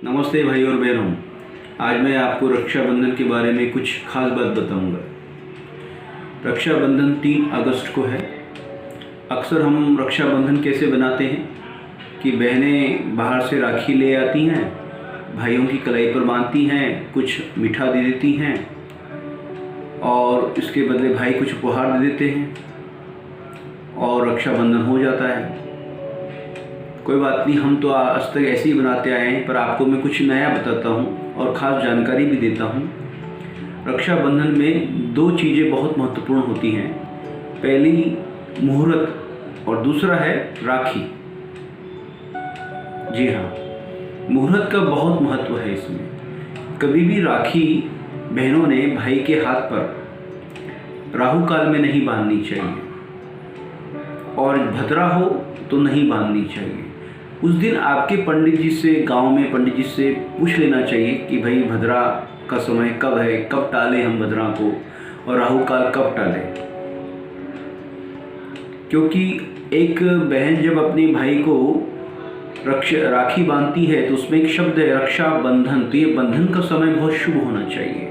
नमस्ते भाई और बहनों। आज मैं आपको रक्षाबंधन के बारे में कुछ खास बात बताऊंगा। रक्षाबंधन 3 अगस्त को है। अक्सर हम रक्षाबंधन कैसे बनाते हैं कि बहनें बाहर से राखी ले आती हैं, भाइयों की कलाई पर बांधती हैं, कुछ मीठा दे देती हैं और इसके बदले भाई कुछ उपहार दे देते हैं और रक्षाबंधन हो जाता है। कोई बात नहीं, हम तो आज तक ऐसे ही बनाते आए हैं, पर आपको मैं कुछ नया बताता हूँ और ख़ास जानकारी भी देता हूँ। रक्षाबंधन में 2 चीज़ें बहुत महत्वपूर्ण होती हैं। पहली मुहूर्त और दूसरा है राखी। जी हाँ, मुहूर्त का बहुत महत्व है इसमें। कभी भी राखी बहनों ने भाई के हाथ पर राहु काल में नहीं बांधनी चाहिए और भद्रा हो तो नहीं बांधनी चाहिए। उस दिन आपके पंडित जी से, गांव में पंडित जी से पूछ लेना चाहिए कि भाई भद्रा का समय कब है, कब टालें हम भद्रा को और राहु काल कब टालें। क्योंकि एक बहन जब अपने भाई को राखी बांधती है तो उसमें एक शब्द है रक्षाबंधन। तो ये बंधन का समय बहुत शुभ होना चाहिए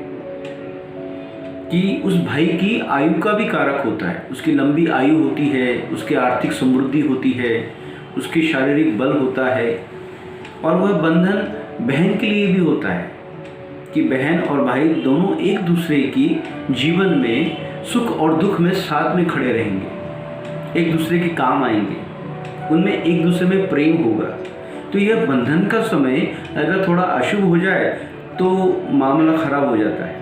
कि उस भाई की आयु का भी कारक होता है। उसकी लंबी आयु होती है, उसकी आर्थिक समृद्धि होती है, उसकी शारीरिक बल होता है और वह बंधन बहन के लिए भी होता है कि बहन और भाई दोनों एक दूसरे की जीवन में सुख और दुख में साथ में खड़े रहेंगे, एक दूसरे के काम आएंगे, उनमें एक दूसरे में प्रेम होगा। तो यह बंधन का समय अगर थोड़ा अशुभ हो जाए तो मामला खराब हो जाता है।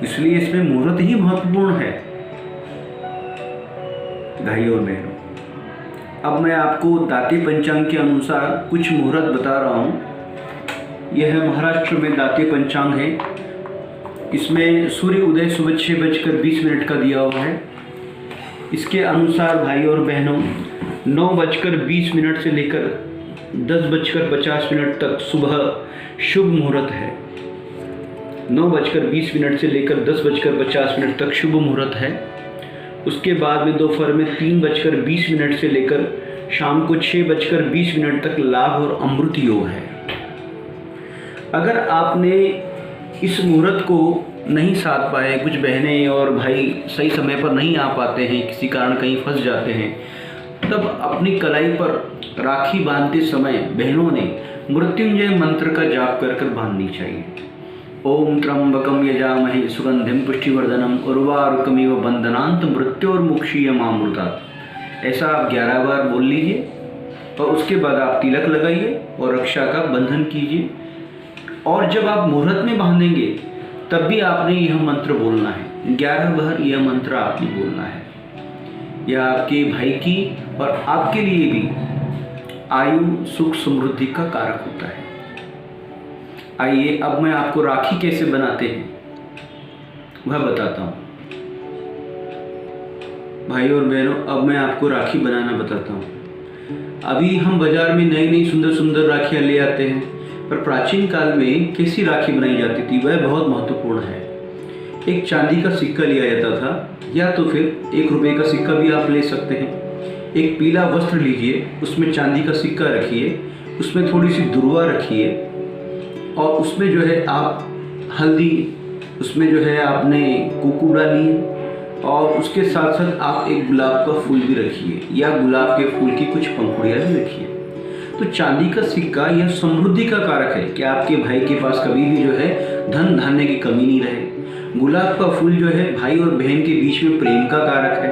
इसलिए इसमें मुहूर्त ही महत्वपूर्ण है भाई और बहनों। अब मैं आपको दाते पंचांग के अनुसार कुछ मुहूर्त बता रहा हूँ। यह महाराष्ट्र में दाते पंचांग है। इसमें सूर्य उदय सुबह 6:20 का दिया हुआ है। इसके अनुसार भाई और बहनों 9:20 से लेकर 10:50 तक सुबह शुभ मुहूर्त है। 9:20 से लेकर 10:50 तक शुभ मुहूर्त है। उसके बाद में दोपहर में 3:20 से लेकर शाम को 6:20 तक लाभ और अमृत योग है। अगर आपने इस मुहूर्त को नहीं साध पाए, कुछ बहनें और भाई सही समय पर नहीं आ पाते हैं, किसी कारण कहीं फंस जाते हैं, तब अपनी कलाई पर राखी बांधते समय बहनों ने मृत्युंजय मंत्र का जाप कर कर बांधनी चाहिए। ओम त्र्यंबकम यजामहे सुगंधिम पुष्टिवर्धनम उर्वारुकमिव बंधनान्त मृत्योर्मुक्षीयमामृतात्। ऐसा आप 11 बार बोल लीजिए और उसके बाद आप तिलक लगाइए और रक्षा का बंधन कीजिए। और जब आप मुहूर्त में बांधेंगे तब भी आपने यह मंत्र बोलना है। 11 बार यह मंत्र आपने बोलना है। यह आपके भाई की और आपके लिए भी आयु सुख समृद्धि का कारक होता है। आइए अब मैं आपको राखी कैसे बनाते हैं वह बताता हूँ। भाई और बहनों, अब मैं आपको राखी बनाना बताता हूँ। अभी हम बाजार में नई नई सुंदर सुंदर राखियाँ ले आते हैं, पर प्राचीन काल में कैसी राखी बनाई जाती थी वह बहुत महत्वपूर्ण है। एक चांदी का सिक्का लिया जाता था या तो फिर 1 रुपये का सिक्का भी आप ले सकते हैं। एक पीला वस्त्र लीजिए, उसमें चांदी का सिक्का रखिए, उसमें थोड़ी सी दुर्वा रखिए और उसमें जो है आप हल्दी, उसमें जो है आपने कुकू डाली और उसके साथ साथ आप एक गुलाब का फूल भी रखिए या गुलाब के फूल की कुछ पंखुड़ियाँ भी रखिए। तो चांदी का सिक्का यह समृद्धि का कारक है कि आपके भाई के पास कभी भी जो है धन धान्य की कमी नहीं रहे। गुलाब का फूल जो है भाई और बहन के बीच में प्रेम का कारक है।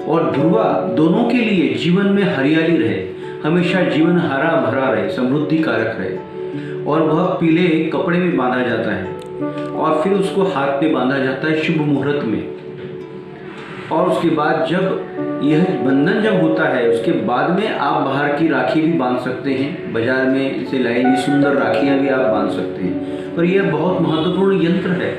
और ध्रुवा दोनों के लिए जीवन में हरियाली रहे, हमेशा जीवन हरा भरा रहे, समृद्धि कारक रहे। और वह पीले कपड़े में बांधा जाता है और फिर उसको हाथ पे बांधा जाता है शुभ मुहूर्त में। और उसके बाद जब यह बंधन जब होता है उसके बाद में आप बाहर की राखी भी बांध सकते हैं। बाजार में से लाई हुई सुंदर राखियाँ भी आप बांध सकते हैं। पर यह बहुत महत्वपूर्ण यंत्र है।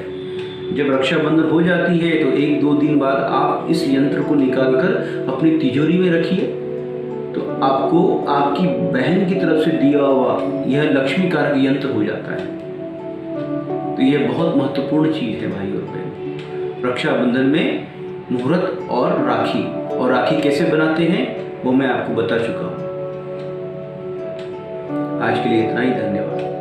जब रक्षाबंधन हो जाती है तो 1-2 दिन बाद आप इस यंत्र को निकाल कर अपनी तिजोरी में रखिए तो आपको आपकी बहन की तरफ से दिया हुआ यह लक्ष्मी कारक यंत्र हो जाता है। तो यह बहुत महत्वपूर्ण चीज है भाई और बहन। रक्षाबंधन में मुहूर्त और राखी कैसे बनाते हैं वो मैं आपको बता चुका हूँ। आज के लिए इतना ही, धन्यवाद।